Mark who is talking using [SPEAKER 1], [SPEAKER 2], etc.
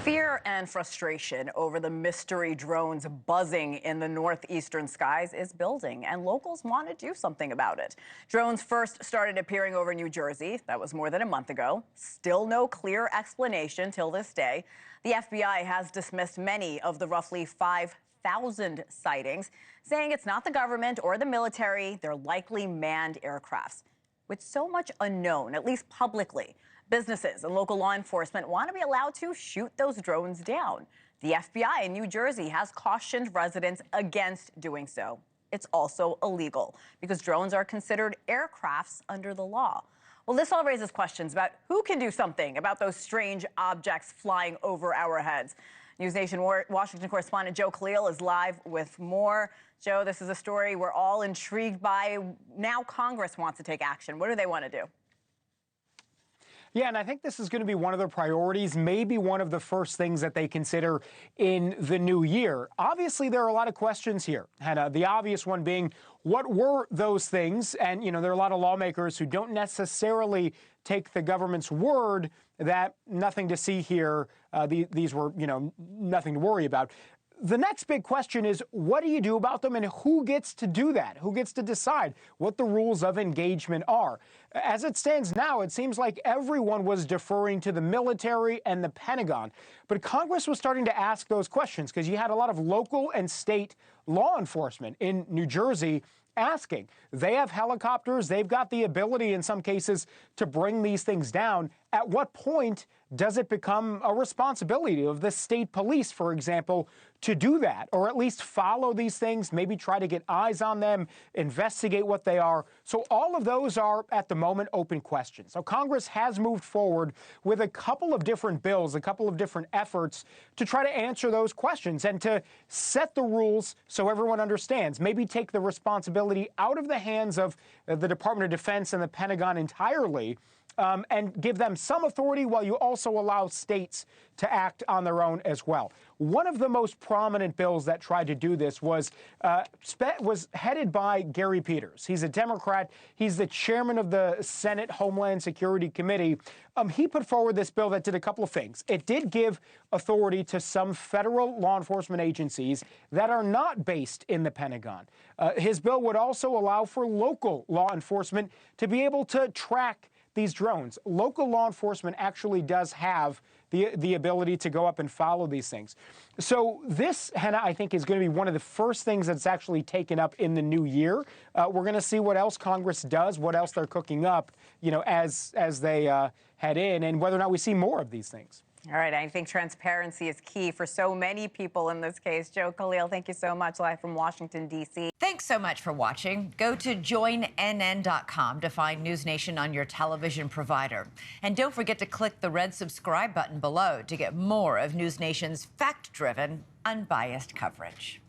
[SPEAKER 1] Fear and frustration over the mystery drones buzzing in the northeastern skies is building, and locals want to do something about it. Drones first started appearing over New Jersey. That was more than a month ago. Still no clear explanation till this day. The FBI has dismissed many of the roughly 5,000 sightings, saying it's not the government or the military. They're likely manned aircrafts. With so much unknown, at least publicly, businesses and local law enforcement want to be allowed to shoot those drones down. The FBI in New Jersey has cautioned residents against doing so. It's also illegal because drones are considered aircrafts under the law. Well, this all raises questions about who can do something about those strange objects flying over our heads. NewsNation Washington correspondent Joe Khalil is live with more. Joe, this is a story we're all intrigued by. Now Congress wants to take action. What do they want to do?
[SPEAKER 2] Yeah, and I think this is going to be one of their priorities, maybe one of the first things that they consider in the new year. Obviously, there are a lot of questions here, Hannah. The obvious one being, what were those things? And, you know, there are a lot of lawmakers who don't necessarily take the government's word that nothing to see here. These were, you know, nothing to worry about. The next big question is, what do you do about them, and who gets to do that? Who gets to decide what the rules of engagement are? As it stands now, it seems like everyone was deferring to the military and the Pentagon. But Congress was starting to ask those questions because you had a lot of local and state law enforcement in New Jersey asking. They have helicopters. They've got the ability in some cases to bring these things down. At what point does it become a responsibility of the state police, for example, to do that, or at least follow these things, maybe try to get eyes on them, investigate what they are? So all of those are, at the moment, open questions. So Congress has moved forward with a couple of different bills, a couple of different efforts to try to answer those questions and to set the rules so everyone understands, maybe take the responsibility out of the hands of the Department of Defense and the Pentagon entirely, and give them some authority while you also allow states to act on their own as well. One of the most prominent bills that tried to do this was headed by Gary Peters. He's a Democrat. He's the chairman of the Senate Homeland Security Committee. He put forward this bill that did a couple of things. It did give authority to some federal law enforcement agencies that are not based in the Pentagon. His bill would also allow for local law enforcement to be able to track these drones. Local law enforcement actually does have the ability to go up and follow these things. So this, Hannah, I think is going to be one of the first things that's actually taken up in the new year. We're going to see what else Congress does, what else they're cooking up, you know, as they head in, and whether or not we see more of these things.
[SPEAKER 1] All right, I think transparency is key for so many people in this case. Joe Khalil, thank you so much, live from Washington, D.C.
[SPEAKER 3] Thanks so much for watching. Go to joinnn.com to find NewsNation on your television provider. And don't forget to click the red subscribe button below to get more of NewsNation's fact-driven, unbiased coverage.